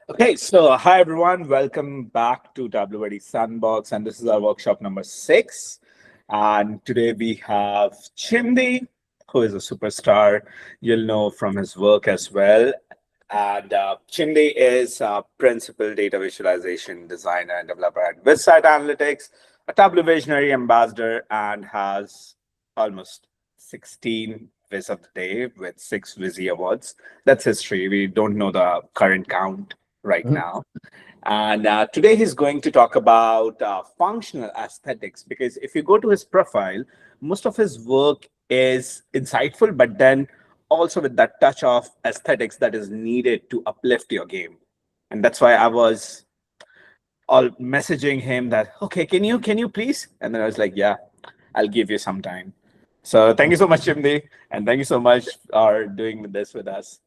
Okay, so hi everyone, welcome back to Tableau Sandbox, and this is our workshop number 6. And today we have Chimdi, who is a superstar. You'll know from his work as well. And Chimdi is a principal data visualization designer and developer at Website Analytics, a Tableau Visionary ambassador, and has almost 16 Viz of the Day with 6 Vizzy awards. That's history. We don't know the current count right Mhm. now. And today he's going to talk about functional aesthetics, because if you go to his profile, most of his work is insightful, but then also with that touch of aesthetics that is needed to uplift your game. And that's why I was all messaging him that, okay, can you please? And then I was like, yeah, I'll give you some time. So thank you so much, Chimdi, and thank you so much for doing this with us.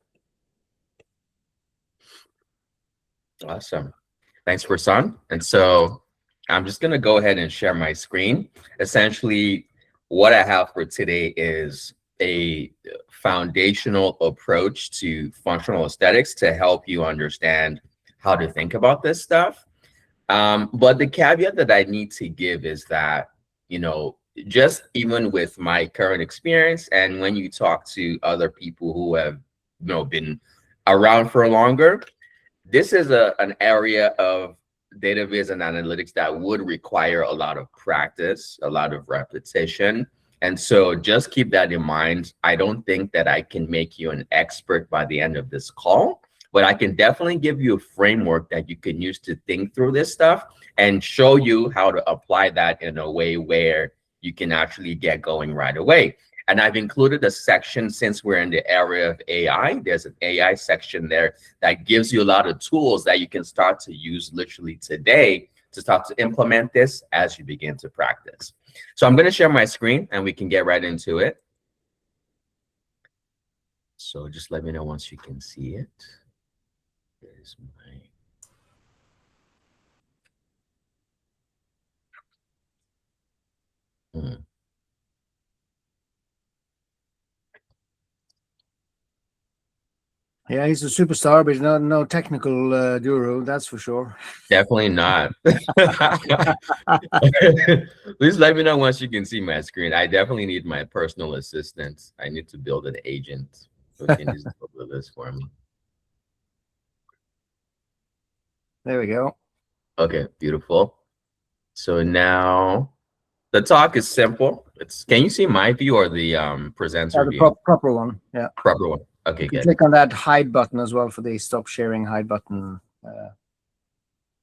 Awesome. Thanks, Prasan. And so I'm just going to go ahead and share my screen. Essentially, what I have for today is a foundational approach to functional aesthetics to help you understand how to think about this stuff. But the caveat that I need to give is that, you know, just even with my current experience and when you talk to other people who have, been around for longer, this is an area of database and analytics that would require a lot of practice, a lot of repetition. And so just keep that in mind. I don't think that I can make you an expert by the end of this call, but I can definitely give you a framework that you can use to think through this stuff and show you how to apply that in a way where you can actually get going right away. And I've included a section, since we're in the area of AI, there's an AI section there that gives you a lot of tools that you can start to use literally today to start to implement this as you begin to practice. So I'm going to share my screen and we can get right into it. So just let me know once you can see it. There's my... Yeah, he's a superstar, but he's not no technical guru, that's for sure. Definitely not. Please let me know once you can see my screen. I definitely need my personal assistant. I need to build an agent who can just do this for me. There we go. Okay, beautiful. So now the talk is simple. Can you see my view or the presenter the view? proper one. Yeah. Proper one. Okay, you can good. click on that hide button as well for the stop sharing hide button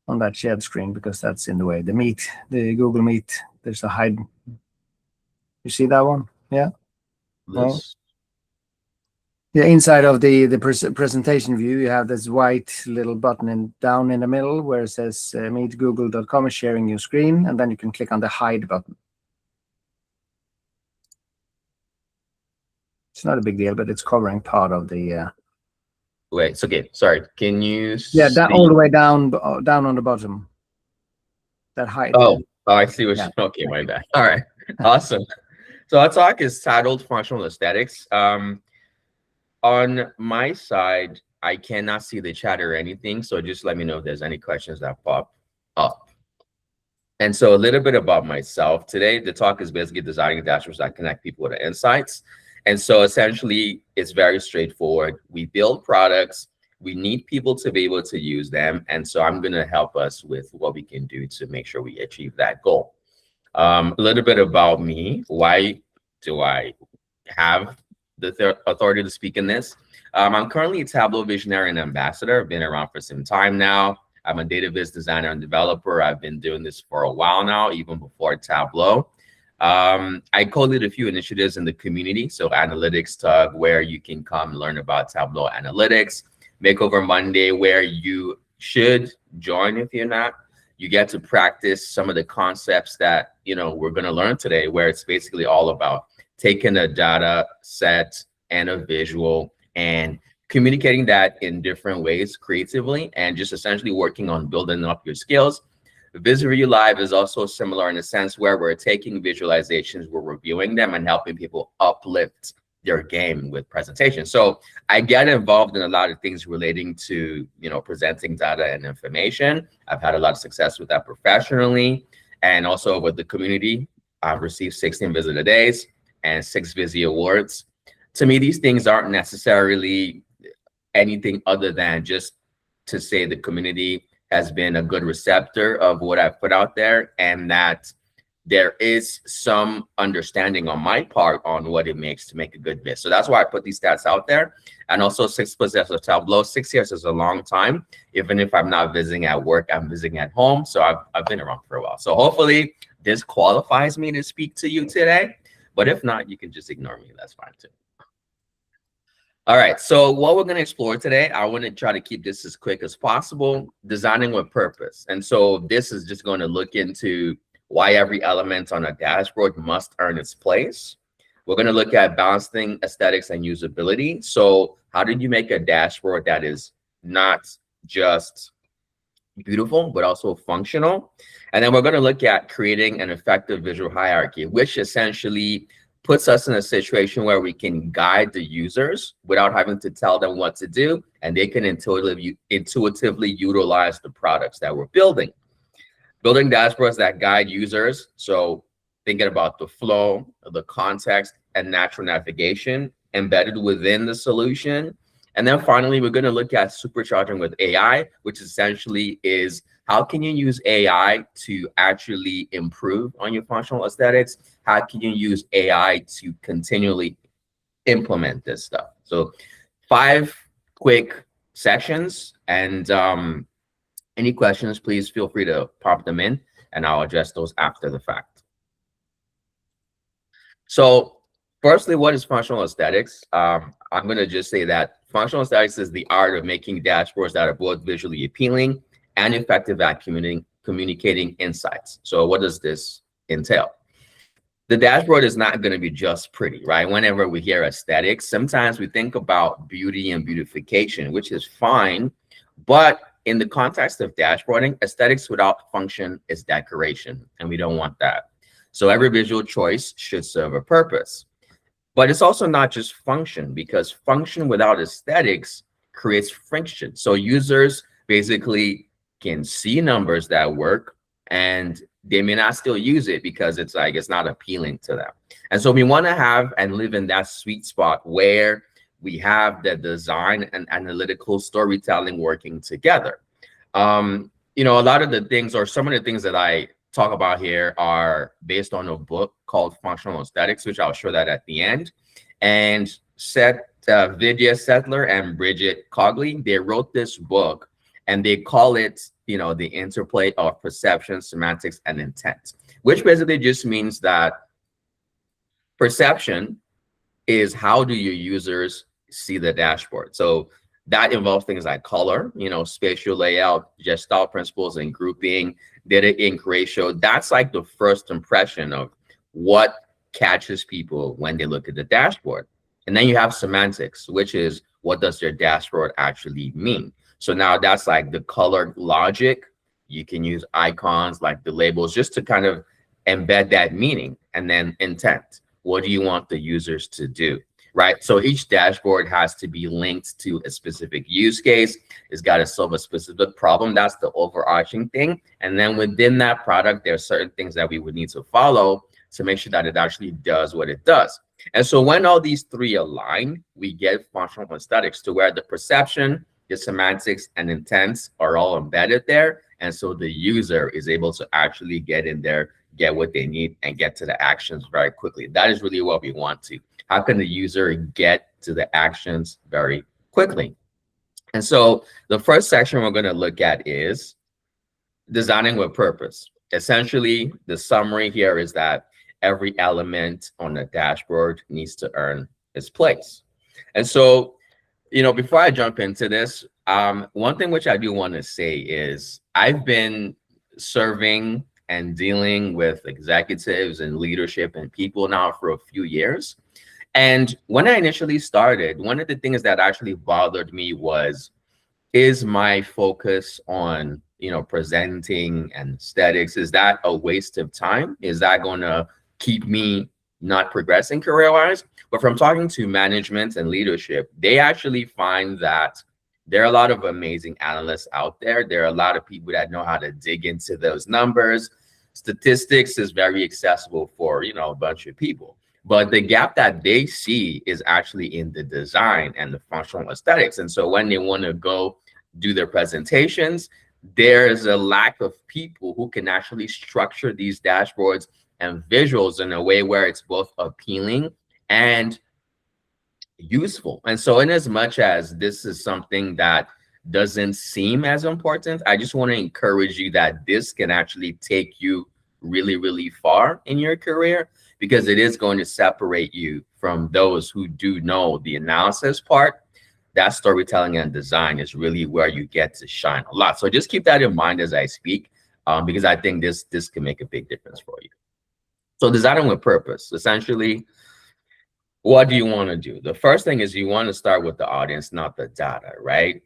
on that shared screen, because that's in the way. The Google Meet, there's a hide. You see that one? Yeah. Well, yeah, inside of the presentation view, you have this white little button down in the middle where it says meetgoogle.com is sharing your screen, and then you can click on the hide button. It's not a big deal, but it's covering part of the... Wait, it's okay. Sorry. Can you Yeah, that all the way down on the bottom. That hide. Oh, I see what you... Okay, my bad. All right. Awesome. So our talk is titled Functional Aesthetics. On my side, I cannot see the chat or anything, so just let me know if there's any questions that pop up. And so a little bit about myself. Today, the talk is basically designing dashboards that connect people with insights. And so essentially, it's very straightforward. We build products. We need people to be able to use them. And so I'm going to help us with what we can do to make sure we achieve that goal. A little bit about me. Why do I have the authority to speak in this? I'm currently a Tableau visionary and ambassador. I've been around for some time now. I'm a database designer and developer. I've been doing this for a while now, even before Tableau. I co-lead a few initiatives in the community. So Analytics Tug, where you can come learn about Tableau Analytics. Makeover Monday, where you should join if you're not. You get to practice some of the concepts that, we're going to learn today, where it's basically all about taking a data set and a visual and communicating that in different ways creatively, and just essentially working on building up your skills. Visual Live is also similar in a sense where we're taking visualizations, we're reviewing them and helping people uplift their game with presentation. So I get involved in a lot of things relating to, presenting data and information. I've had a lot of success with that professionally, and also with the community. I've received 16 visitor days and 6 Vizzy awards. To me, these things aren't necessarily anything other than just to say the community has been a good receptor of what I've put out there, and that there is some understanding on my part on what it makes to make a good viz. So that's why I put these stats out there. And also 6+ years of Tableau. 6 years is a long time. Even if I'm not visiting at work, I'm visiting at home. So I've been around for a while. So hopefully this qualifies me to speak to you today. But if not, you can just ignore me. That's fine too. All right, so what we're going to explore today, I want to try to keep this as quick as possible. Designing with purpose. And so this is just going to look into why every element on a dashboard must earn its place. We're going to look at balancing aesthetics and usability. So how did you make a dashboard that is not just beautiful, but also functional? And then we're going to look at creating an effective visual hierarchy, which essentially puts us in a situation where we can guide the users without having to tell them what to do, and they can intuitively utilize the products that we're building. Building dashboards that guide users, so thinking about the flow, the context, and natural navigation embedded within the solution. And then finally, we're going to look at supercharging with AI, which essentially is how can you use AI to actually improve on your functional aesthetics? How can you use AI to continually implement this stuff? So 5 quick sections, and any questions, please feel free to pop them in, and I'll address those after the fact. So firstly, what is functional aesthetics? I'm going to just say that functional aesthetics is the art of making dashboards that are both visually appealing and effective at communicating insights. So what does this entail? The dashboard is not going to be just pretty, right? Whenever we hear aesthetics, sometimes we think about beauty and beautification, which is fine. But in the context of dashboarding, aesthetics without function is decoration, and we don't want that. So every visual choice should serve a purpose. But it's also not just function, because function without aesthetics creates friction. So users basically can see numbers that work, and they may not still use it because it's not appealing to them. And so we want to have and live in that sweet spot where we have the design and analytical storytelling working together. A lot of the things, or some of the things that I talk about here, are based on a book called Functional Aesthetics, which I'll show that at the end. And Vidya Settler and Bridget Cogley, they wrote this book, and they call it, the interplay of perception, semantics, and intent, which basically just means that perception is how do your users see the dashboard. So that involves things like color, spatial layout, gestalt principles, and grouping, data ink ratio. That's like the first impression of what catches people when they look at the dashboard. And then you have semantics, which is what does your dashboard actually mean? So now that's like the color logic. You can use icons like the labels just to kind of embed that meaning. And then intent. What do you want the users to do? Right? So each dashboard has to be linked to a specific use case. It's got to solve a specific problem. That's the overarching thing. And then within that product, there are certain things that we would need to follow to make sure that it actually does what it does. And so when all these three align, we get functional aesthetics, to where the perception, the semantics, and intents are all embedded there. And so the user is able to actually get in there, get what they need, and get to the actions very quickly. That is really what we want to. How can the user get to the actions very quickly? And so the first section we're going to look at is designing with purpose. Essentially, the summary here is that every element on the dashboard needs to earn its place. And so, before I jump into this, one thing which I do want to say is I've been serving and dealing with executives and leadership and people now for a few years. And when I initially started, one of the things that actually bothered me was, is my focus on, presenting and aesthetics, is that a waste of time? Is that going to keep me, not progressing career-wise. But from talking to management and leadership, they actually find that there are a lot of amazing analysts out there. There are a lot of people that know how to dig into those numbers. Statistics is very accessible for, you know, a bunch of people. But the gap that they see is actually in the design and the functional aesthetics. And so when they want to go do their presentations, there's a lack of people who can actually structure these dashboards and visuals in a way where it's both appealing and useful. And so in as much as this is something that doesn't seem as important, I just want to encourage you that this can actually take you really, really far in your career, because it is going to separate you from those who do know the analysis part. That storytelling and design is really where you get to shine a lot. So just keep that in mind as I speak, because I think this can make a big difference for you. So designing with purpose, essentially, what do you want to do? The first thing is you want to start with the audience, not the data, right?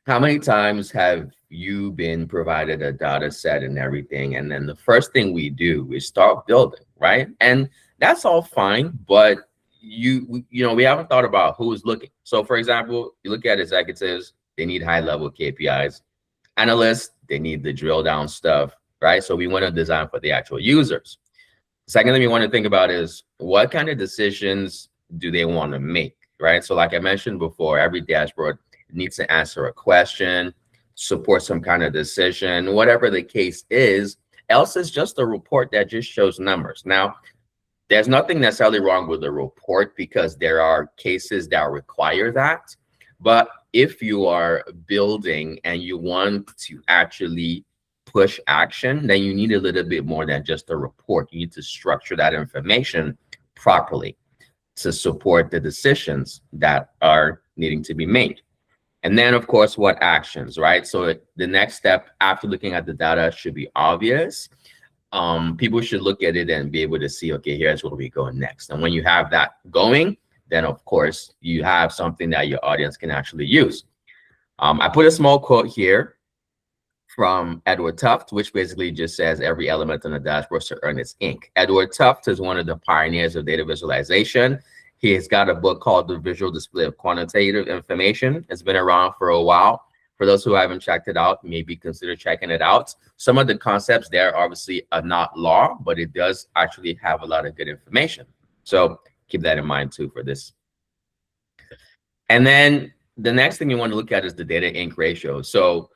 How many times have you been provided a data set and everything, and then the first thing we do is start building, right? And that's all fine, but you know, we haven't thought about who is looking. So for example, you look at executives, they need high level KPIs. Analysts, they need the drill down stuff, right? So we want to design for the actual users. Second thing we want to think about is what kind of decisions do they want to make, right? So like I mentioned before, every dashboard needs to answer a question, support some kind of decision, whatever the case is. Else it's just a report that just shows numbers. Now, there's nothing necessarily wrong with the report because there are cases that require that. But if you are building and you want to actually push action, then you need a little bit more than just a report. You need to structure that information properly to support the decisions that are needing to be made. And then, of course, what actions, right? So the next step after looking at the data should be obvious. People should look at it and be able to see, okay, here's where we go next. And when you have that going, then of course you have something that your audience can actually use. I put a small quote here from Edward Tufte, which basically just says every element on the dashboard should earn its ink. Edward Tufte is one of the pioneers of data visualization. He has got a book called The Visual Display of Quantitative Information. It's been around for a while. For those who haven't checked it out, maybe consider checking it out. Some of the concepts there obviously are not law, but it does actually have a lot of good information. So keep that in mind too for this. And then the next thing you want to look at is the data ink ratio. So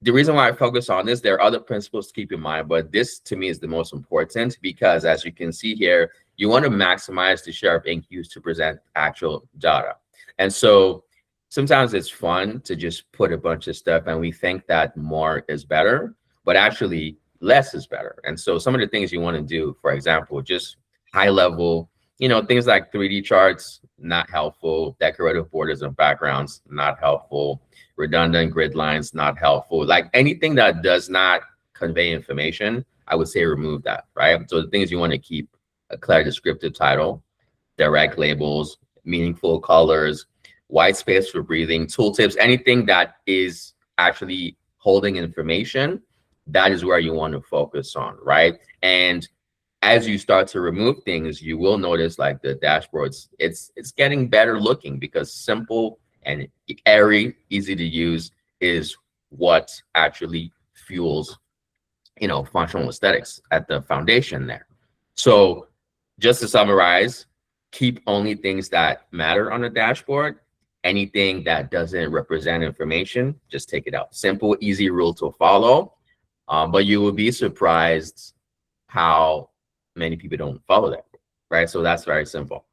the reason why I focus on this, there are other principles to keep in mind, but this to me is the most important because as you can see here, you want to maximize the share of ink used to present actual data. And so sometimes it's fun to just put a bunch of stuff and we think that more is better, but actually less is better. And so some of the things you want to do, for example, just high level, you know, things like 3D charts, not helpful. Decorative borders and backgrounds, not helpful. Redundant grid lines, not helpful. Like anything that does not convey information, I would say remove that, right? So the things you want to keep: a clear descriptive title, direct labels, meaningful colors, white space for breathing, tooltips, anything that is actually holding information, that is where you want to focus on, right? And as you start to remove things, you will notice like the dashboards, it's getting better looking because simple and airy, easy to use is what actually fuels, you know, functional aesthetics at the foundation there. So just to summarize, keep only things that matter on the dashboard. Anything that doesn't represent information, just take it out. Simple, easy rule to follow, but you will be surprised how many people don't follow that, right? So that's very simple.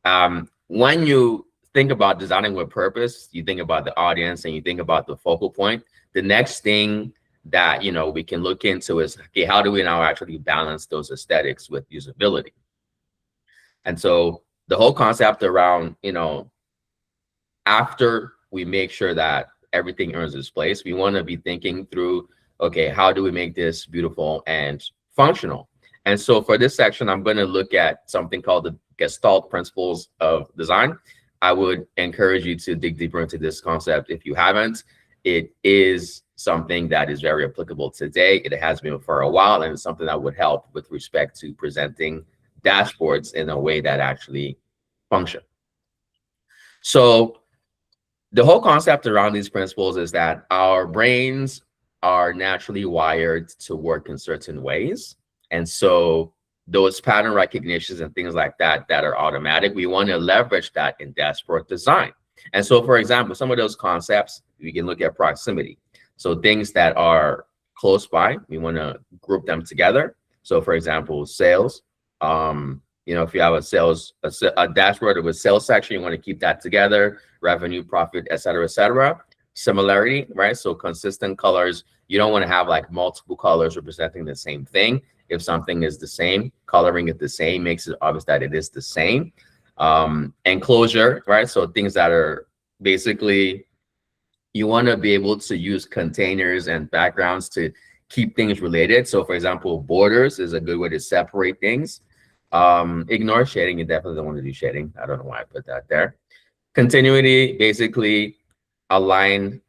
When you think about designing with purpose, you think about the audience and you think about the focal point. The next thing that, you know, we can look into is, okay, how do we now actually balance those aesthetics with usability? And so the whole concept around, you know, after we make sure that everything earns its place, we want to be thinking through, okay, how do we make this beautiful and functional? And so for this section, I'm going to look at something called the Gestalt principles of design. I would encourage you to dig deeper into this concept if you haven't. It is something that is very applicable today. It has been for a while, and it's something that would help with respect to presenting dashboards in a way that actually function. So the whole concept around these principles is that our brains are naturally wired to work in certain ways. And so those pattern recognitions and things like that that are automatic, we want to leverage that in dashboard design. And so, for example, some of those concepts, we can look at proximity. So things that are close by, we want to group them together. So for example, sales, if you have a dashboard with sales section, you want to keep that together, revenue, profit, et cetera, et cetera. Similarity, right? So consistent colors. You don't want to have like multiple colors representing the same thing. If something is the same, coloring it the same makes it obvious that it is the same. Enclosure, right? So things that are basically, you want to be able to use containers and backgrounds to keep things related. So for example, borders is a good way to separate things. Ignore shading. You definitely don't want to do shading. I don't know why I put that there. Continuity, basically align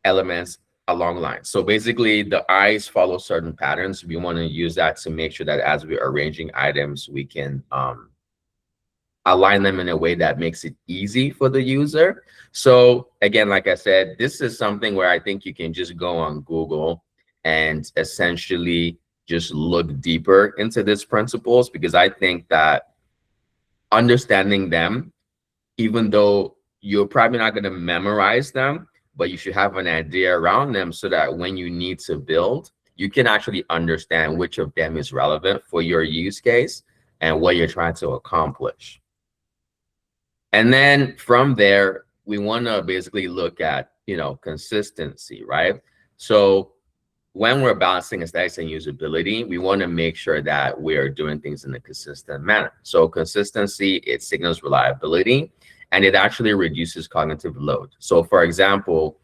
elements along lines. So basically the eyes follow certain patterns. We want to use that to make sure that as we're arranging items, we can align them in a way that makes it easy for the user. So again, like I said, this is something where I think you can just go on Google and essentially just look deeper into these principles, because I think that understanding them, even though you're probably not going to memorize them, but you should have an idea around them so that when you need to build, you can actually understand which of them is relevant for your use case and what you're trying to accomplish. And then from there, we want to basically look at, consistency, right? So when we're balancing aesthetics and usability, we want to make sure that we're doing things in a consistent manner. So consistency, it signals reliability, and it actually reduces cognitive load. So for example,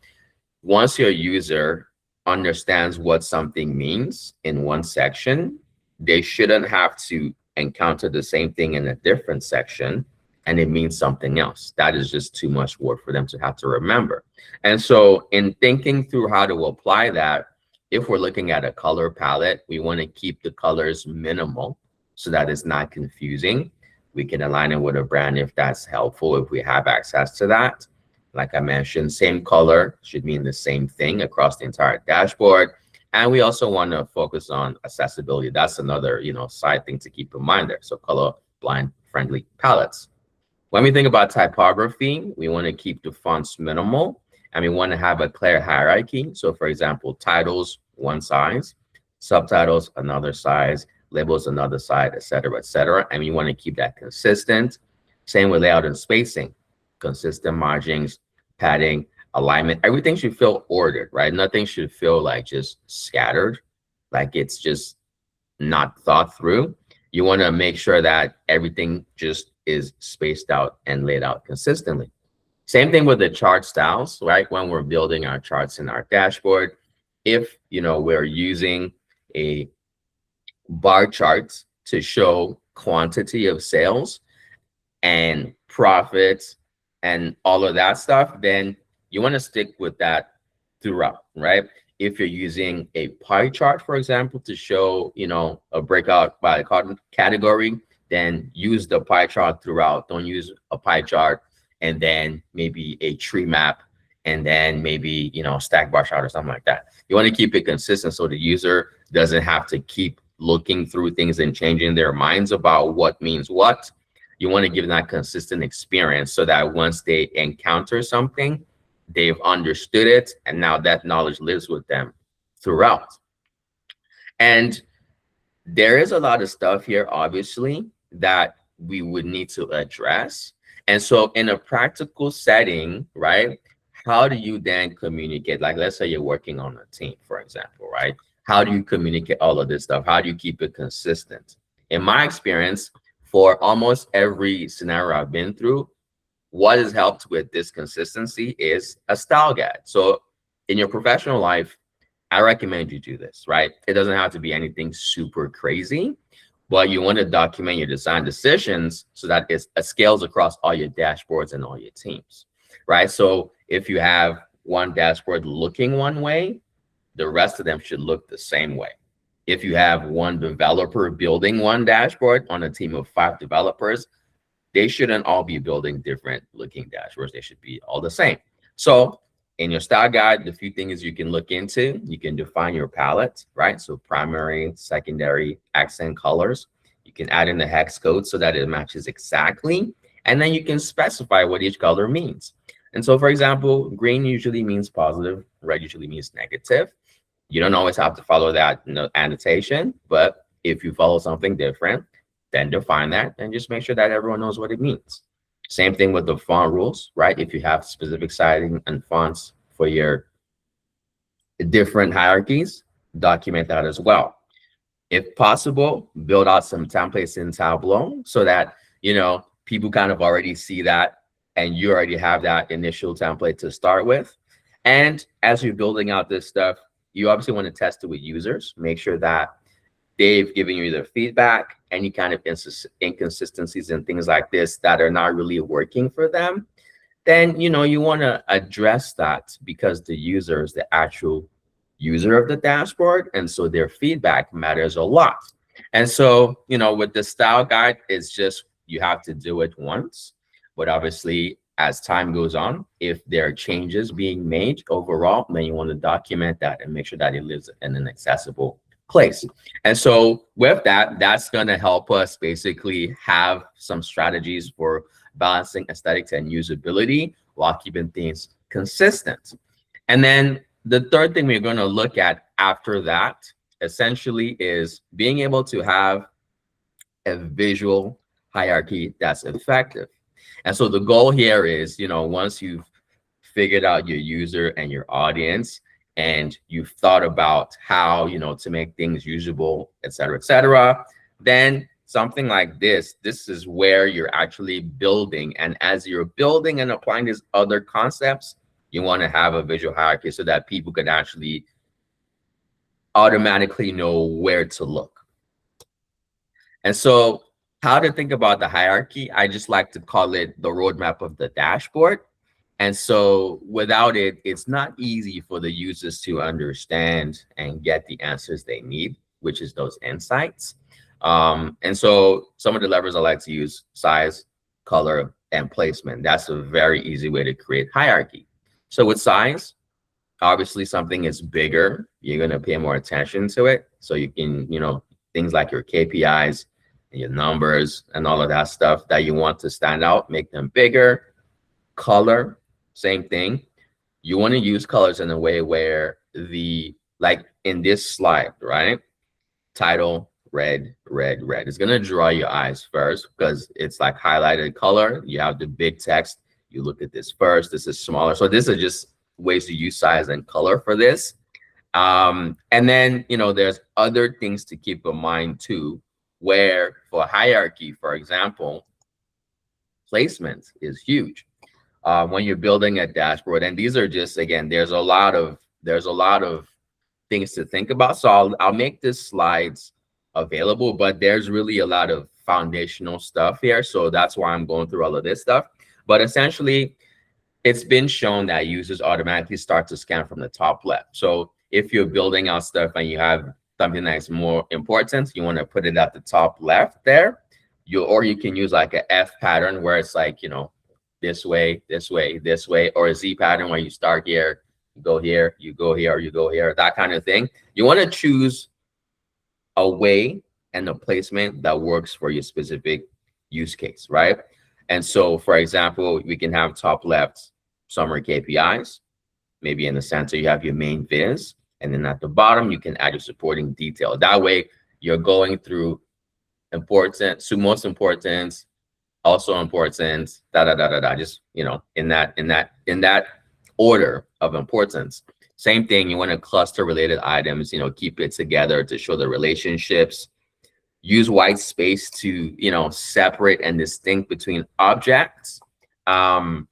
once your user understands what something means in one section, they shouldn't have to encounter the same thing in a different section and it means something else. That is just too much work for them to have to remember. And so in thinking through how to apply that, if we're looking at a color palette, we want to keep the colors minimal so that it's not confusing. We can align it with a brand if that's helpful, if we have access to that. Like I mentioned, same color should mean the same thing across the entire dashboard. And we also want to focus on accessibility. That's another, side thing to keep in mind there. So color blind friendly palettes. When we think about typography, we want to keep the fonts minimal and we want to have a clear hierarchy. So for example, titles, one size, subtitles, another size, labels, another size, et cetera, et cetera. And we want to keep that consistent. Same with layout and spacing, consistent margins, padding, alignment. Everything should feel ordered, right? Nothing should feel like just scattered, like it's just not thought through. You want to make sure that everything just is spaced out and laid out consistently. Same thing with the chart styles, right? When we're building our charts in our dashboard, if we're using a bar chart to show quantity of sales and profits and all of that stuff, then you want to stick with that throughout, right? If you're using a pie chart, for example, to show, a breakout by category, then use the pie chart throughout. Don't use a pie chart and then maybe a tree map and then maybe, stack bar chart or something like that. You want to keep it consistent so the user doesn't have to keep looking through things and changing their minds about what means what. You want to give them that consistent experience so that once they encounter something, they've understood it, and now that knowledge lives with them throughout. And there is a lot of stuff here, obviously, that we would need to address. And so in a practical setting, right, how do you then communicate? Like, let's say you're working on a team, for example, right? How do you communicate all of this stuff? How do you keep it consistent? In my experience, for almost every scenario I've been through, what has helped with this consistency is a style guide. So in your professional life, I recommend you do this, right? It doesn't have to be anything super crazy, but you want to document your design decisions so that it scales across all your dashboards and all your teams, right? So if you have one dashboard looking one way, the rest of them should look the same way. if you have one developer building one dashboard on a team of 5 developers, they shouldn't all be building different looking dashboards. They should be all the same. So in your style guide, the few things you can look into, you can define your palette, right? So primary, secondary, accent colors. You can add in the hex code so that it matches exactly. And then you can specify what each color means. And so, for example, green usually means positive, red usually means negative. You don't always have to follow that annotation, but if you follow something different, then define that and just make sure that everyone knows what it means. Same thing with the font rules, right? If you have specific sizing and fonts for your different hierarchies, document that as well. If possible, build out some templates in Tableau so that, people kind of already see that and you already have that initial template to start with. And as you're building out this stuff, you obviously want to test it with users, make sure that they've given you their feedback, any kind of inconsistencies and things like this that are not really working for them, then, you want to address that because the user is the actual user of the dashboard. And so their feedback matters a lot. And so, with the style guide, it's just, you have to do it once. But obviously, as time goes on, if there are changes being made overall, then you want to document that and make sure that it lives in an accessible place. And so with that, that's going to help us basically have some strategies for balancing aesthetics and usability while keeping things consistent. And then the third thing we're going to look at after that essentially is being able to have a visual hierarchy that's effective. And so the goal here is, once you've figured out your user and your audience, and you've thought about how, to make things usable, et cetera, then something like this is where you're actually building. And as you're building and applying these other concepts, you want to have a visual hierarchy so that people can actually automatically know where to look. And so how to think about the hierarchy, I just like to call it the roadmap of the dashboard. And so without it, it's not easy for the users to understand and get the answers they need, which is those insights. And so some of the levers I like to use: size, color, and placement. That's a very easy way to create hierarchy. So with size, obviously something is bigger, you're going to pay more attention to it. So you can, things like your KPIs, your numbers, and all of that stuff that you want to stand out, make them bigger. Color, same thing. You want to use colors in a way where like in this slide, right? Title, red, red, red. It's going to draw your eyes first because it's like highlighted color. You have the big text. You look at this first. This is smaller. So this is just ways to use size and color for this. And then, there's other things to keep in mind too, where for hierarchy, for example, placement is huge. When you're building a dashboard, and these are just, again, there's a lot of things to think about. So I'll make this slides available, but there's really a lot of foundational stuff here. So that's why I'm going through all of this stuff. But essentially, it's been shown that users automatically start to scan from the top left. So if you're building out stuff and you have something that's more important, you want to put it at the top left there. Or you can use like a F pattern where it's like, this way, this way, this way, or a Z pattern where you start here, you go here, you go here, or you go here, that kind of thing. You want to choose a way and a placement that works for your specific use case, right? And so, for example, we can have top left summary KPIs. Maybe in the center, you have your main viz. And then at the bottom, you can add your supporting detail. That way, you're going through important, so most important, also important, just, in that order of importance. Same thing, you want to cluster related items, keep it together to show the relationships. Use white space to, separate and distinct between objects. And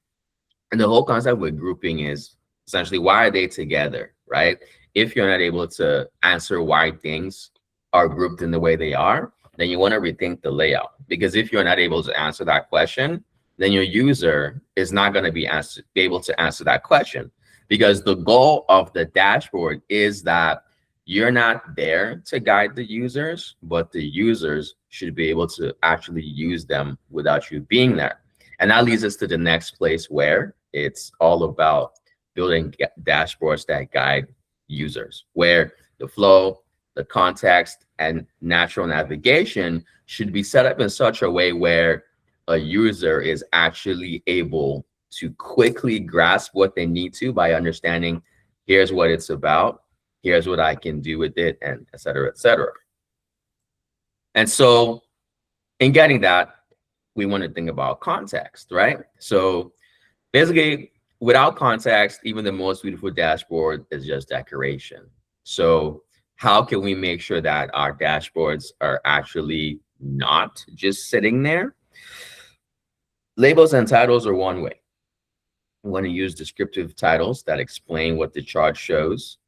the whole concept with grouping is essentially, why are they together, right? If you're not able to answer why things are grouped in the way they are, then you want to rethink the layout. Because if you're not able to answer that question, then your user is not going to be able to answer that question. Because the goal of the dashboard is that you're not there to guide the users, but the users should be able to actually use them without you being there. And that leads us to the next place where it's all about building dashboards that guide users, where the flow, the context, and natural navigation should be set up in such a way where a user is actually able to quickly grasp what they need to by understanding, here's what it's about, here's what I can do with it, and et cetera, et cetera. And so in getting that, we want to think about context, right? So basically, without context, even the most beautiful dashboard is just decoration. So how can we make sure that our dashboards are actually not just sitting there? Labels and titles are one way. We want to use descriptive titles that explain what the chart shows.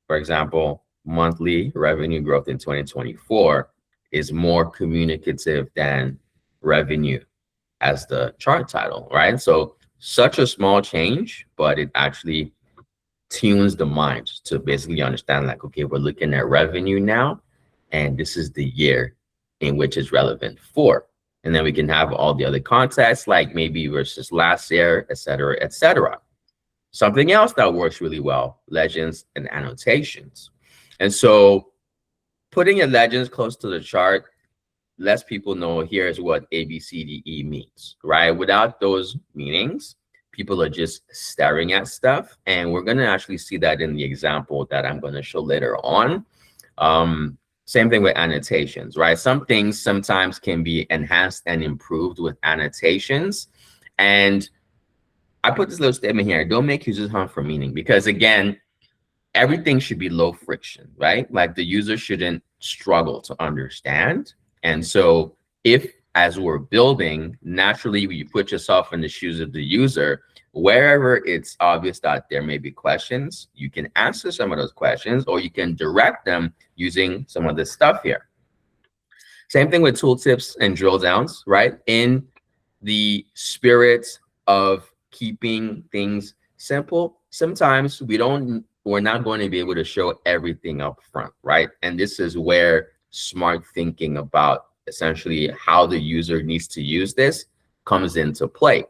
For example, monthly revenue growth in 2024 is more communicative than revenue as the chart title, right? So such a small change, but it actually tunes the mind to basically understand, like, okay, we're looking at revenue now, and this is the year in which it's relevant for. And then we can have all the other context, like maybe versus last year, et cetera, et cetera. Something else that works really well, legends and annotations. And so putting your legends close to the chart lets people know here's what A, B, C, D, E means, right? Without those meanings, people are just staring at stuff. And we're going to actually see that in the example that I'm going to show later on. Same thing with annotations, right? Some things sometimes can be enhanced and improved with annotations. And I put this little statement here: don't make users hunt for meaning, because again, everything should be low friction, right? Like the user shouldn't struggle to understand. And so if, as we're building, naturally you put yourself in the shoes of the user, wherever it's obvious that there may be questions, you can answer some of those questions, or you can direct them using some of this stuff here. Same thing with tooltips and drill downs, right? In the spirit of keeping things simple, sometimes we're not going to be able to show everything up front, right? And this is where smart thinking about essentially how the user needs to use this comes into play.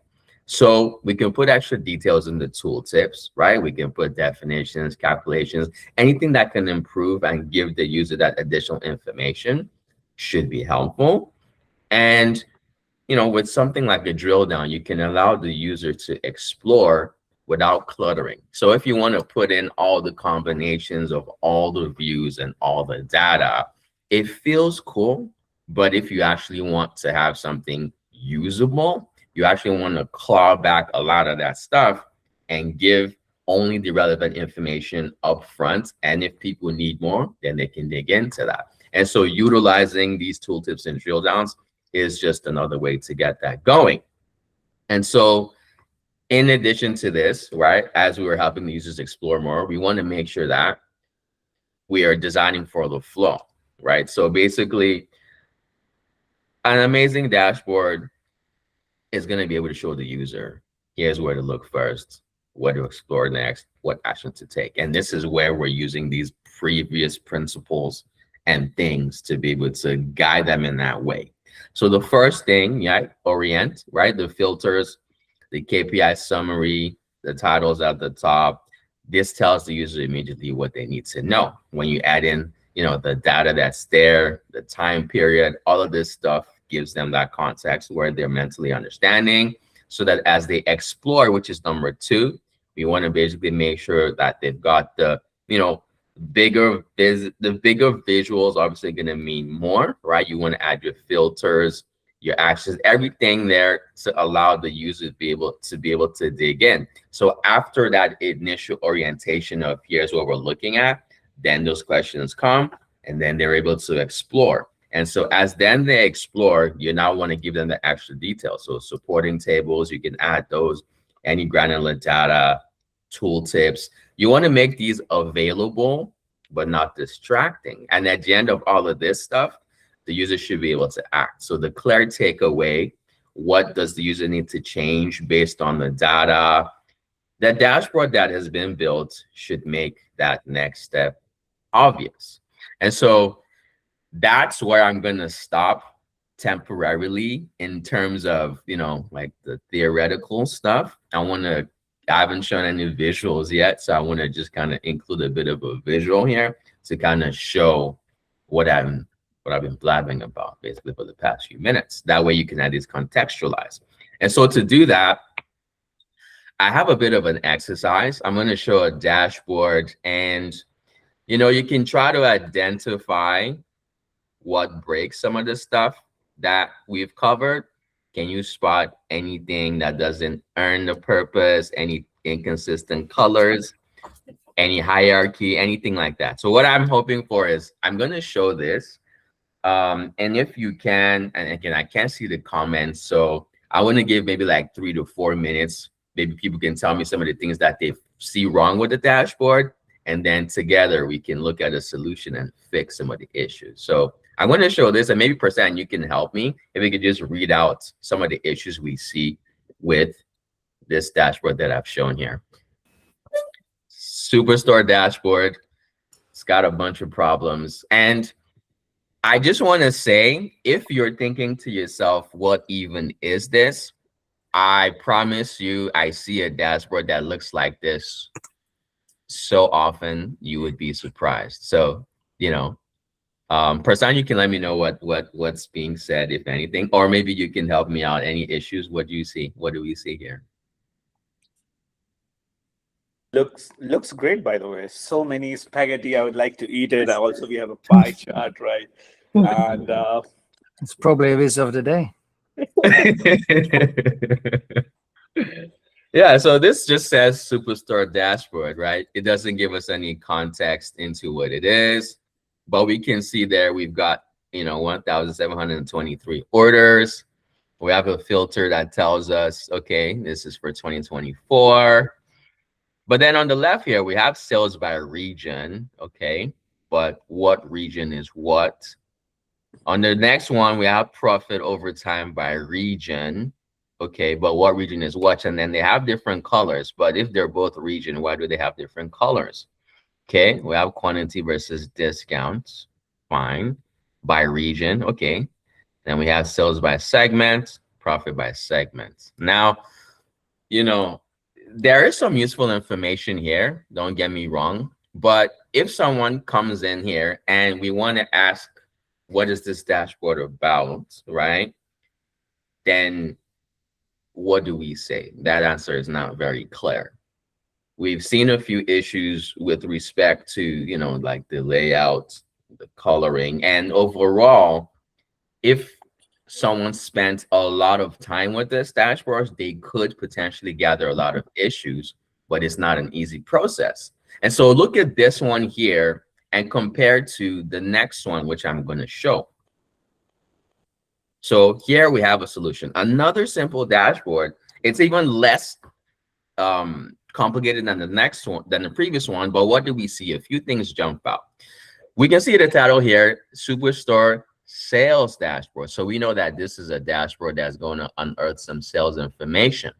So we can put extra details in the tooltips, right? We can put definitions, calculations, anything that can improve and give the user that additional information should be helpful. And with something like a drill down, you can allow the user to explore without cluttering. So if you want to put in all the combinations of all the views and all the data, it feels cool. But if you actually want to have something usable, you actually want to claw back a lot of that stuff and give only the relevant information up front. And if people need more, then they can dig into that. And so utilizing these tooltips and drill downs is just another way to get that going. And so in addition to this, right, as we were helping the users explore more, we want to make sure that we are designing for the flow, right? So basically, an amazing dashboard is going to be able to show the user, here's where to look first, what to explore next, what action to take. And this is where we're using these previous principles and things to be able to guide them in that way. So the first thing, orient, right? The filters, the KPI summary, the titles at the top. This tells the user immediately what they need to know. When you add in, the data that's there, the time period, all of this stuff gives them that context where they're mentally understanding, so that as they explore, which is number 2, we want to basically make sure that they've got the, bigger visuals obviously going to mean more, right? You want to add your filters, your actions, everything there to allow the user to be able to dig in. So after that initial orientation of here's what we're looking at, then those questions come, and then they're able to explore. And so as then they explore, you now want to give them the extra details. So supporting tables, you can add those, any granular data, tooltips. You want to make these available, but not distracting. And at the end of all of this stuff, the user should be able to act. So the clear takeaway, what does the user need to change based on the data? The dashboard that has been built should make that next step obvious. And so that's where I'm going to stop temporarily in terms of, like the theoretical stuff. I haven't shown any visuals yet, so I want to just kind of include a bit of a visual here to kind of show what I've been blabbing about basically for the past few minutes. That way you can at least contextualize. And so to do that, I have a bit of an exercise. I'm going to show a dashboard, and you can try to identify what breaks some of the stuff that we've covered. Can you spot anything that doesn't earn the purpose, any inconsistent colors, any hierarchy, anything like that? So what I'm hoping for is I'm going to show this. And if you can, and again, I can't see the comments, so I want to give maybe like 3 to 4 minutes. Maybe people can tell me some of the things that they see wrong with the dashboard, and then together we can look at a solution and fix some of the issues. So I'm going to show this, and maybe Prasan, you can help me if we could just read out some of the issues we see with this dashboard that I've shown here. Superstore dashboard. It's got a bunch of problems. And I just want to say, if you're thinking to yourself, what even is this? I promise you, I see a dashboard that looks like this so often, you would be surprised. So, Prasan, you can let me know what's being said, if anything, or maybe you can help me out. Any issues? What do you see? What do we see here? Looks great, by the way. So many spaghetti. I would like to eat it. Also, we have a pie chart, right? And It's probably a visit of the day. Yeah, so this just says Superstore dashboard, right? It doesn't give us any context into what it is, but we can see there we've got 1,723 orders. We have a filter that tells us, okay, this is for 2024. But then on the left here, we have sales by region, okay? But what region is what? On the next one, we have profit over time by region, okay? But what region is what? And then they have different colors. But if they're both region, why do they have different colors? Okay, we have quantity versus discounts, fine. By region, okay. Then we have sales by segment, profit by segment. Now, there is some useful information here, don't get me wrong, but if someone comes in here and we want to ask, what is this dashboard about, right? Then what do we say? That answer is not very clear. We've seen a few issues with respect to, like the layout, the coloring, and overall, if someone spent a lot of time with this dashboard, they could potentially gather a lot of issues, but it's not an easy process. And so look at this one here and compare to the next one, which I'm going to show. So here we have a solution. Another simple dashboard. It's even less complicated than the next one, than the previous one. But what do we see? A few things jump out. We can see the title here, Superstore Sales Dashboard. So we know that this is a dashboard that's going to unearth some sales information.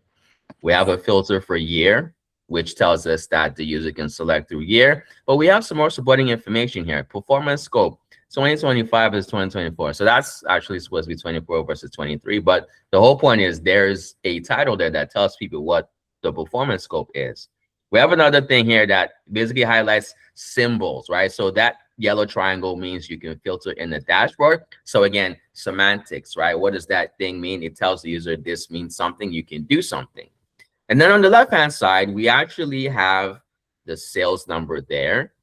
We have a filter for year, which tells us that the user can select through year. But we have some more supporting information here. Performance scope, 2025 is 2024. So that's actually supposed to be 24 versus 23. But the whole point is there's a title there that tells people what the performance scope is. We have another thing here that basically highlights symbols, right? So that yellow triangle means you can filter in the dashboard. So again, semantics, right? What does that thing mean? It tells the user this means something, you can do something. And then on the left-hand side, we actually have the sales number there,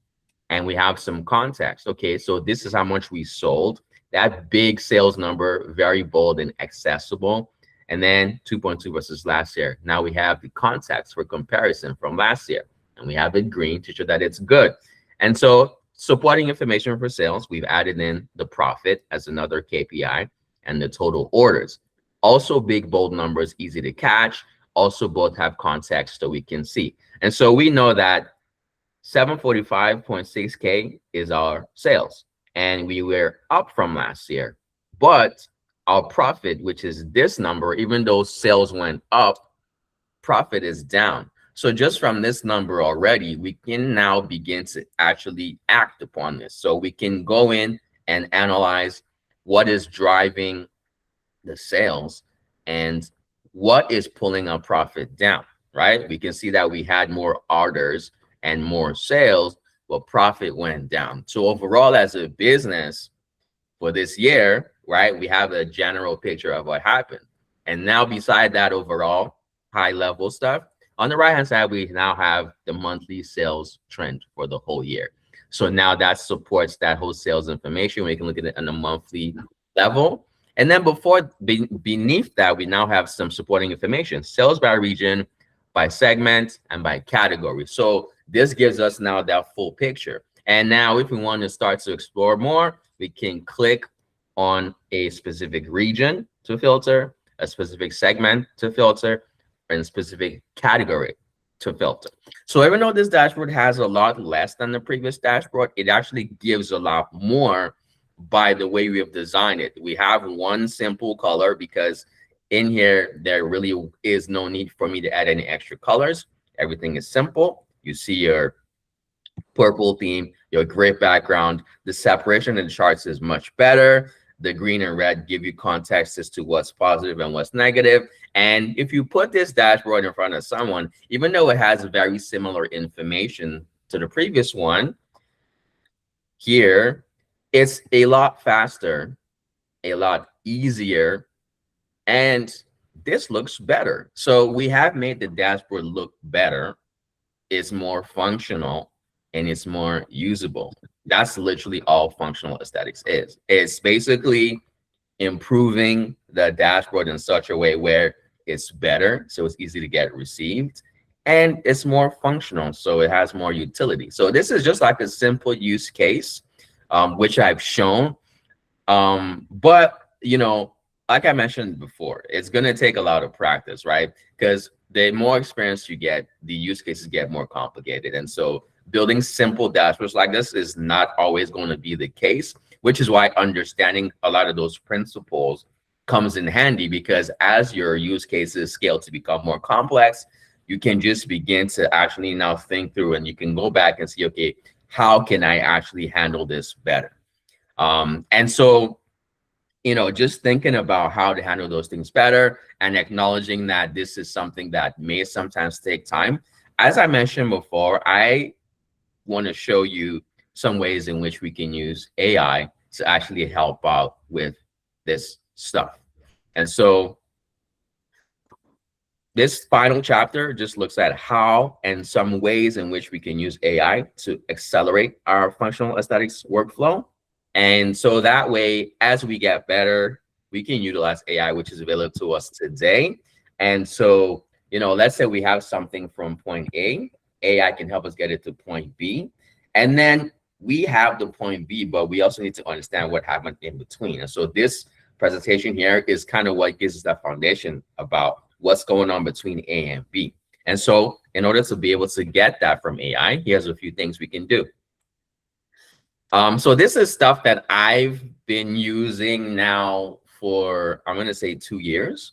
and we have some context. Okay, so this is how much we sold. That big sales number, very bold and accessible. And then 2.2 versus last year. Now we have the context for comparison from last year, and we have it green to show that it's good. And so supporting information for sales, we've added in the profit as another KPI and the total orders. Also big, bold numbers, easy to catch. Also both have context so we can see. And so we know that 745.6K is our sales, and we were up from last year. But our profit, which is this number, even though sales went up, profit is down. So just from this number already, we can now begin to actually act upon this. So we can go in and analyze what is driving the sales and what is pulling our profit down, right? We can see that we had more orders and more sales, but profit went down. So overall, as a business for this year, right, we have a general picture of what happened. And now beside that overall high level stuff, on the right hand side, we now have the monthly sales trend for the whole year. So now that supports that whole sales information. We can look at it on a monthly level. And then beneath that, we now have some supporting information, sales by region, by segment, and by category. So this gives us now that full picture. And now if we want to start to explore more, we can click on a specific region to filter, a specific segment to filter, and a specific category to filter. So even though this dashboard has a lot less than the previous dashboard, it actually gives a lot more by the way we have designed it. We have one simple color because in here, there really is no need for me to add any extra colors. Everything is simple. You see your purple theme, your gray background. The separation in the charts is much better. The green and red give you context as to what's positive and what's negative. And if you put this dashboard in front of someone, even though it has very similar information to the previous one, here, it's a lot faster, a lot easier, and this looks better. So we have made the dashboard look better. It's more functional and it's more usable. That's literally all functional aesthetics is. It's basically improving the dashboard in such a way where it's better, so it's easy to get received, and it's more functional, so it has more utility. So this is just like a simple use case, which I've shown. But, you know, like I mentioned before, it's going to take a lot of practice, right? Because the more experience you get, the use cases get more complicated. And so building simple dashboards like this is not always going to be the case, which is why understanding a lot of those principles comes in handy, because as your use cases scale to become more complex, you can just begin to actually now think through, and you can go back and see, okay, how can I actually handle this better? And so, you know, just thinking about how to handle those things better and acknowledging that this is something that may sometimes take time. As I mentioned before, I want to show you some ways in which we can use AI to actually help out with this stuff. And so this final chapter just looks at how and some ways in which we can use AI to accelerate our functional aesthetics workflow. And so that way, as we get better, we can utilize AI, which is available to us today. And so, you know, let's say we have something from point A, AI can help us get it to point B. And then we have the point B, but we also need to understand what happened in between. And so this presentation here is kind of what gives us that foundation about what's going on between A and B. And so in order to be able to get that from AI, here's a few things we can do. So this is stuff that I've been using now for, I'm going to say 2 years.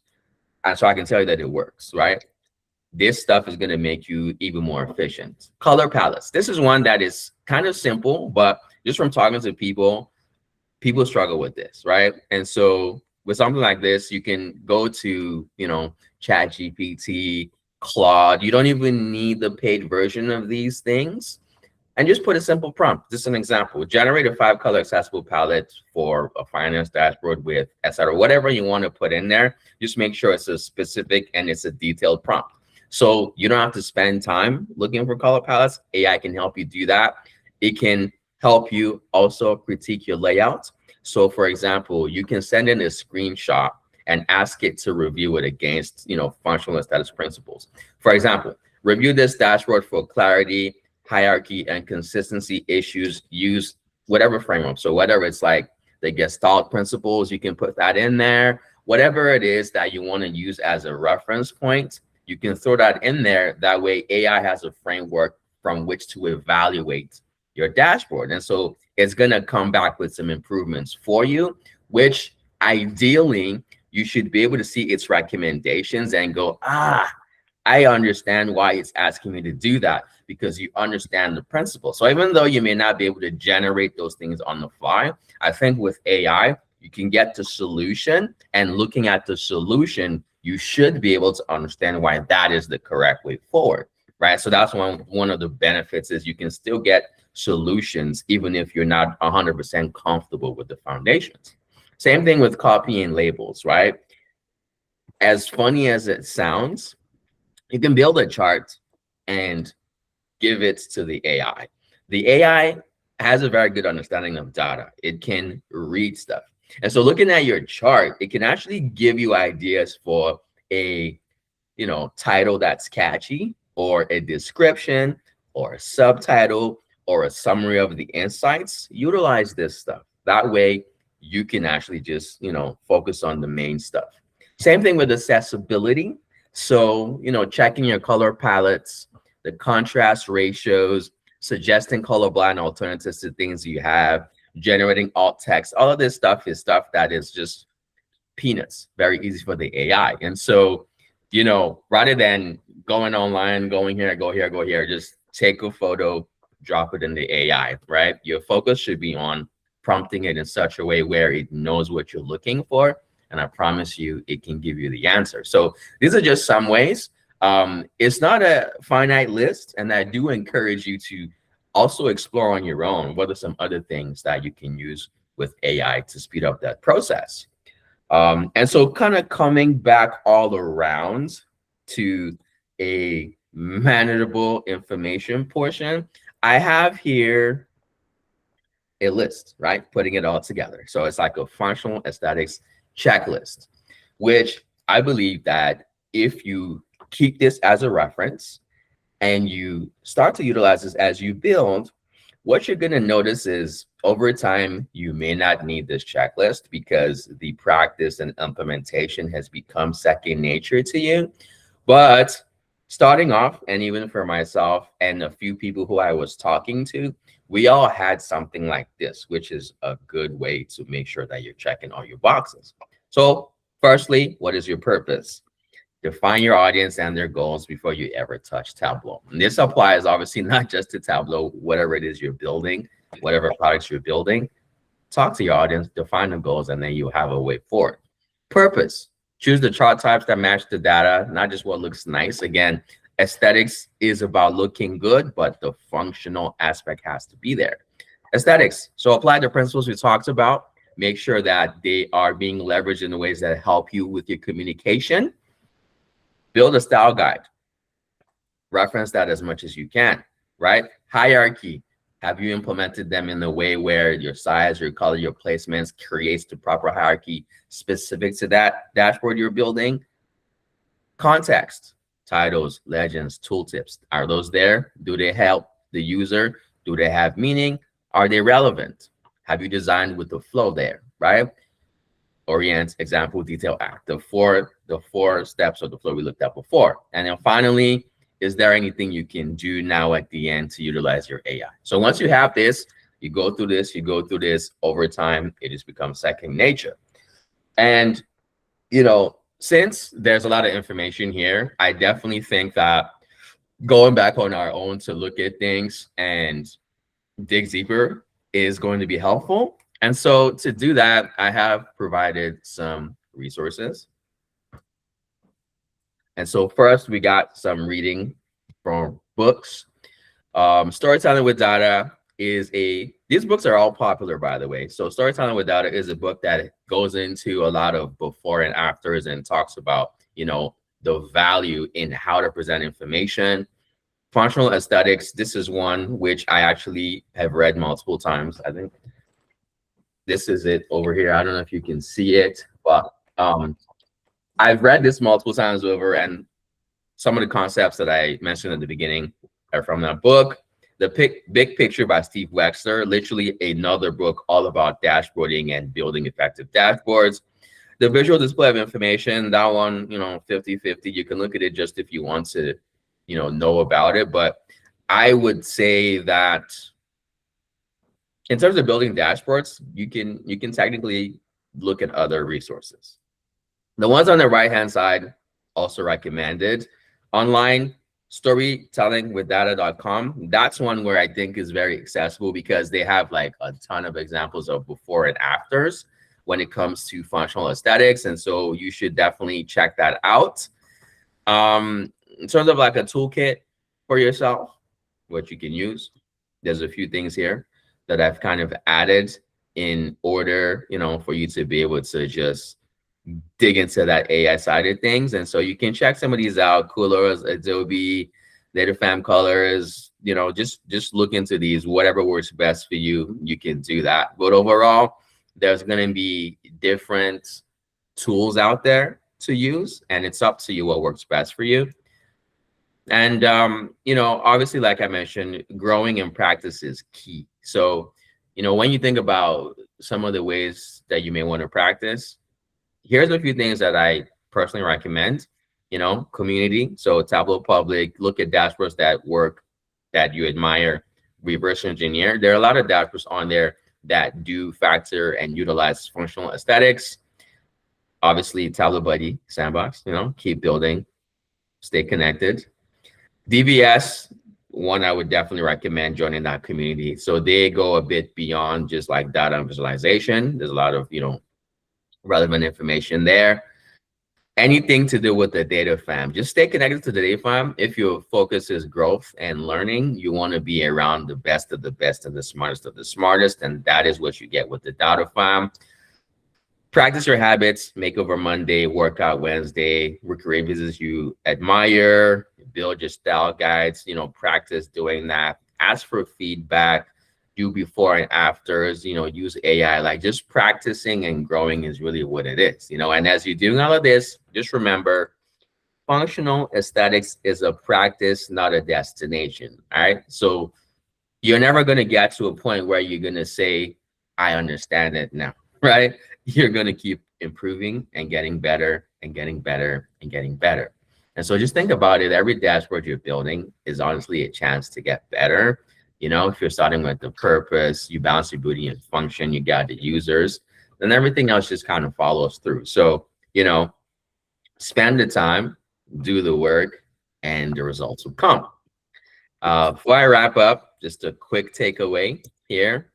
And so I can tell you that it works, right? This stuff is going to make you even more efficient. Color palettes. This is one that is kind of simple, but just from talking to people, people struggle with this, right? And so with something like this, you can go to, you know, ChatGPT, Claude. You don't even need the paid version of these things. And just put a simple prompt. Just an example. Generate a 5-color accessible palette for a finance dashboard with etc. Whatever you want to put in there, just make sure it's a specific and it's a detailed prompt. So you don't have to spend time looking for color palettes. AI can help you do that. It can help you also critique your layout. So for example, you can send in a screenshot and ask it to review it against, you know, functional aesthetics principles. For example, review this dashboard for clarity, hierarchy, and consistency issues. Use whatever framework. So whether it's like the Gestalt principles, you can put that in there. Whatever it is that you want to use as a reference point, you can throw that in there. That way AI has a framework from which to evaluate your dashboard. And so it's going to come back with some improvements for you, which ideally you should be able to see its recommendations and go, ah, I understand why it's asking me to do that, because you understand the principle. So even though you may not be able to generate those things on the fly, I think with AI, you can get the solution, and looking at the solution, you should be able to understand why that is the correct way forward, right? So that's one of the benefits, is you can still get solutions even if you're not 100% comfortable with the foundations. Same thing with copying labels, right? As funny as it sounds, you can build a chart and give it to the AI. The AI has a very good understanding of data. It can read stuff. And so looking at your chart, it can actually give you ideas for a, title that's catchy, or a description, or a subtitle, or a summary of the insights. Utilize this stuff. That way you can actually just, focus on the main stuff. Same thing with accessibility. So, checking your color palettes, the contrast ratios, suggesting colorblind alternatives to things you have, generating alt text. All of this stuff is stuff that is just peanuts, very easy for the AI. And so, rather than going online, going here, go here, go here, just take a photo, drop it in the AI, right? Your focus should be on prompting it in such a way where it knows what you're looking for. And I promise you, it can give you the answer. So these are just some ways. It's not a finite list. And I do encourage you to also explore on your own what are some other things that you can use with AI to speed up that process. And so kind of coming back all around to a manageable information portion, I have here a list, right? Putting it all together. So it's like a functional aesthetics checklist, which I believe that if you keep this as a reference and you start to utilize this as you build, what you're going to notice is over time, you may not need this checklist because the practice and implementation has become second nature to you. But starting off, and even for myself and a few people who I was talking to, we all had something like this, which is a good way to make sure that you're checking all your boxes. So firstly, what is your purpose? Define your audience and their goals before you ever touch Tableau. And this applies obviously not just to Tableau, whatever it is you're building, whatever products you're building. Talk to your audience, define the goals, and then you have a way forward. Purpose. Choose the chart types that match the data, not just what looks nice. Again, aesthetics is about looking good, but the functional aspect has to be there. Aesthetics. So apply the principles we talked about. Make sure that they are being leveraged in the ways that help you with your communication. Build a style guide. Reference that as much as you can, right? Hierarchy. Have you implemented them in the way where your size, your color, your placements creates the proper hierarchy specific to that dashboard you're building? Context. Titles, legends, tooltips. Are those there? Do they help the user? Do they have meaning? Are they relevant? Have you designed with the flow there, right? Orient, example, detail, act. The four steps of the flow we looked at before. And then finally, is there anything you can do now at the end to utilize your AI? So once you have this, you go through this over time, it just becomes second nature. And, since there's a lot of information here, I definitely think that going back on our own to look at things and dig deeper is going to be helpful. And so to do that, I have provided some resources. And so first, we got some reading from books. Storytelling with Data these books are all popular, by the way. So Storytelling with Data is a book that goes into a lot of before and afters and talks about, the value in how to present information. Functional aesthetics, this is one which I actually have read multiple times. I think this is it over here. I don't know if you can see it, but I've read this multiple times over, and some of the concepts that I mentioned at the beginning are from that book. The Big Picture by Steve Wexler, literally another book all about dashboarding and building effective dashboards. The Visual Display of Information, that one, 50-50. You can look at it just if you want to, know about it. But I would say that in terms of building dashboards, you can technically look at other resources. The ones on the right-hand side, also recommended. Online storytelling with data.com, that's one where I think is very accessible because they have like a ton of examples of before and afters when it comes to functional aesthetics. And so you should definitely check that out. In terms of like a toolkit for yourself, what you can use, there's a few things here that I've kind of added in order, for you to be able to just dig into that AI side of things. And so you can check some of these out: Coolers, Adobe, Data Fam Colors, just look into these. Whatever works best for you, you can do that. But overall, there's going to be different tools out there to use, and it's up to you what works best for you. And obviously, like I mentioned, growing in practice is key. So when you think about some of the ways that you may want to practice, here's a few things that I personally recommend. Community. So Tableau Public, look at dashboards that work, that you admire, reverse engineer. There are a lot of dashboards on there that do factor and utilize functional aesthetics. Obviously, Tableau Buddy, Sandbox, keep building, stay connected. DVS, one I would definitely recommend joining that community. So they go a bit beyond just like data and visualization. There's a lot of, relevant information there. Anything to do with the data fam, just stay connected to the data fam. If your focus is growth and learning, you want to be around the best of the best and the smartest of the smartest, and that is what you get with the data fam. Practice your habits: Makeover Monday, Workout Wednesday, recreate visits you admire, build your style guides, practice doing that. Ask for feedback, do before and afters, use AI. Like, just practicing and growing is really what it is, and as you're doing all of this, just remember, functional aesthetics is a practice, not a destination. All right. So you're never going to get to a point where you're going to say, I understand it now, right? You're going to keep improving and getting better and getting better and getting better. And so just think about it. Every dashboard you're building is honestly a chance to get better. If you're starting with the purpose, you balance your booty and function, you got the users, then everything else just kind of follows through. So, spend the time, do the work, and the results will come. Before I wrap up, just a quick takeaway here.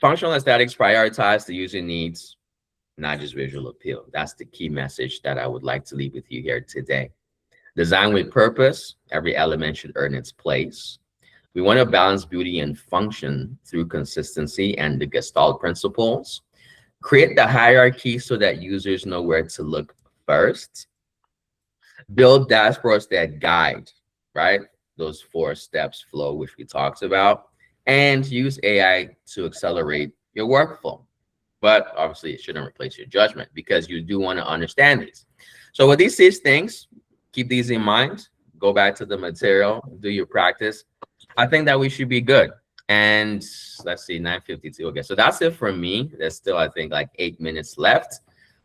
Functional aesthetics prioritize the user needs, not just visual appeal. That's the key message that I would like to leave with you here today. Design with purpose. Every element should earn its place. We want to balance beauty and function through consistency and the Gestalt principles. Create the hierarchy so that users know where to look first. Build dashboards that guide, right? Those 4 steps flow, which we talked about. And use AI to accelerate your workflow. But obviously, it shouldn't replace your judgment, because you do want to understand these. So with these 6 things, keep these in mind. Go back to the material, do your practice. I think that we should be good. And let's see, 9:52. Okay, so that's it from me. There's still, I think, like 8 minutes left.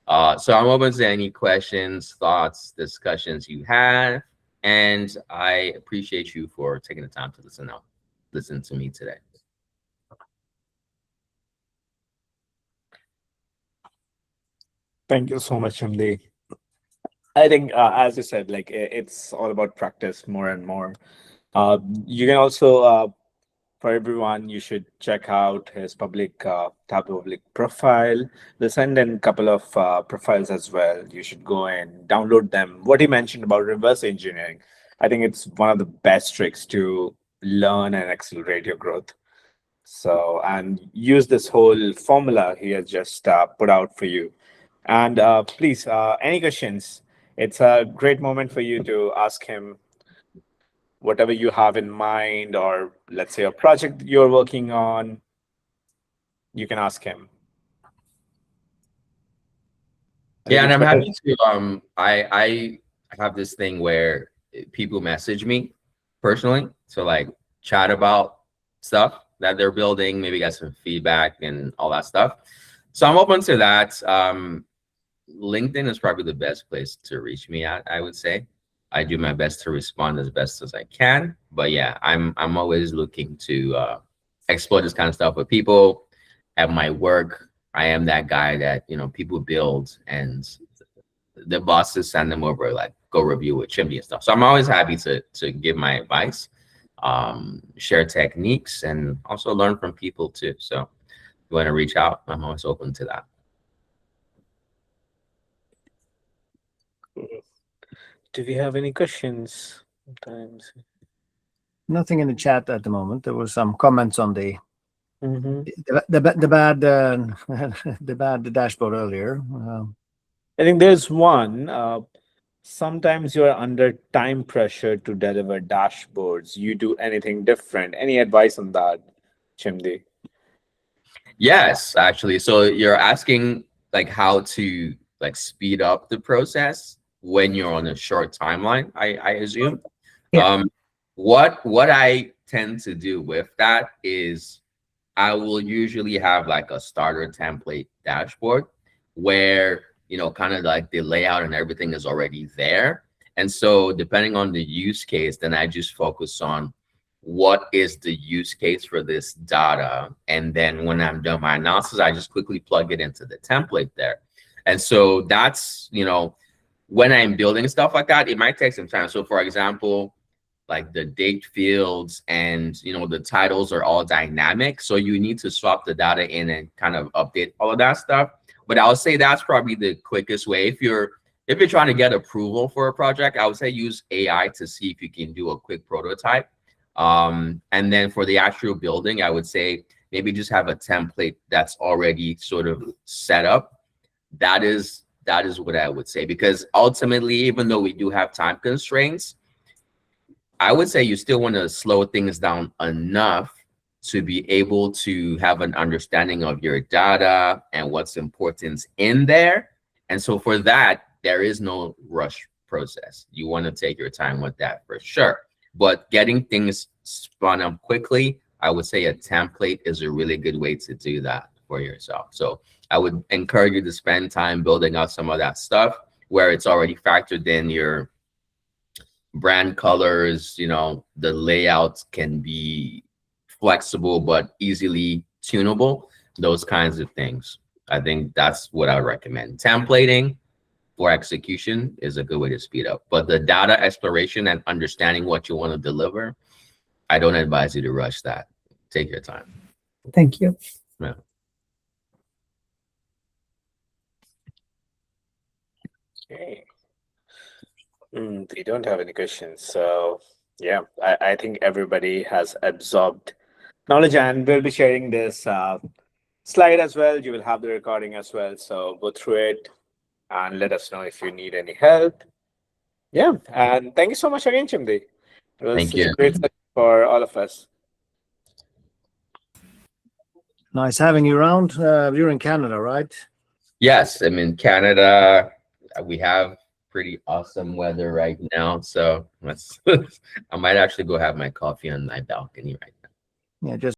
So I'm open to any questions, thoughts, discussions you have. And I appreciate you for taking the time to listen to me today. Thank you so much, Chimdi. I think, as you said, like it's all about practice more and more. You can also, for everyone, you should check out his Tableau public profile. We'll send in a couple of profiles as well. You should go and download them. What he mentioned about reverse engineering, I think it's one of the best tricks to learn and accelerate your growth. So, and use this whole formula he has just put out for you. And please, any questions? It's a great moment for you to ask him whatever you have in mind, or let's say a project you're working on. You can ask him. Yeah, and I'm happy to. I have this thing where people message me personally to like chat about stuff that they're building, maybe get some feedback and all that stuff. So I'm open to that. LinkedIn is probably the best place to reach me at, I would say. I do my best to respond as best as I can. But yeah, I'm always looking to explore this kind of stuff with people. At my work, I am that guy that, people build and the bosses send them over like go review with Chimdi and stuff. So I'm always happy to give my advice, share techniques, and also learn from people too. So if you want to reach out, I'm always open to that. Do we have any questions? Sometimes. Nothing in the chat at the moment. There were some comments on the Mm-hmm. bad the bad dashboard earlier. I think there's one. Sometimes you're under time pressure to deliver dashboards. You do anything different? Any advice on that, Chimdi? Yes, actually. So you're asking like how to like speed up the process when you're on a short timeline, I assume. Yeah. What I tend to do with that is I will usually have like a starter template dashboard where, you know, kind of like the layout and everything is already there. And so depending on the use case, then I just focus on what is the use case for this data. And then when I'm done my analysis, I just quickly plug it into the template there. And so that's, you know, when I'm building stuff like that, it might take some time. So for example, like the date fields and, you know, the titles are all dynamic. So you need to swap the data in and kind of update all of that stuff. But I would say that's probably the quickest way. If you're trying to get approval for a project, I would say use AI to see if you can do a quick prototype. And then for the actual building, I would say maybe just have a template that's already sort of set up. That is what I would say, because ultimately, even though we do have time constraints, I would say you still want to slow things down enough to be able to have an understanding of your data and what's important in there. And so for that, there is no rush process. You want to take your time with that for sure. But getting things spun up quickly, I would say a template is a really good way to do that for yourself. So I would encourage you to spend time building out some of that stuff where it's already factored in your brand colors, you know, the layouts can be flexible but easily tunable, those kinds of things. I think that's what I would recommend. Templating for execution is a good way to speed up, but the data exploration and understanding what you want to deliver, I don't advise you to rush that. Take your time. Thank you. Yeah. Okay. We don't have any questions. So yeah, I think everybody has absorbed knowledge, and we'll be sharing this slide as well. You will have the recording as well. So go through it and let us know if you need any help. Yeah, and thank you so much again, Chimdi. It was Thank such you. a great session for all of us. Nice having you around. You're in Canada, right? Yes, I'm in Canada. We have pretty awesome weather right now, so let's I might actually go have my coffee on my balcony right now. Yeah, just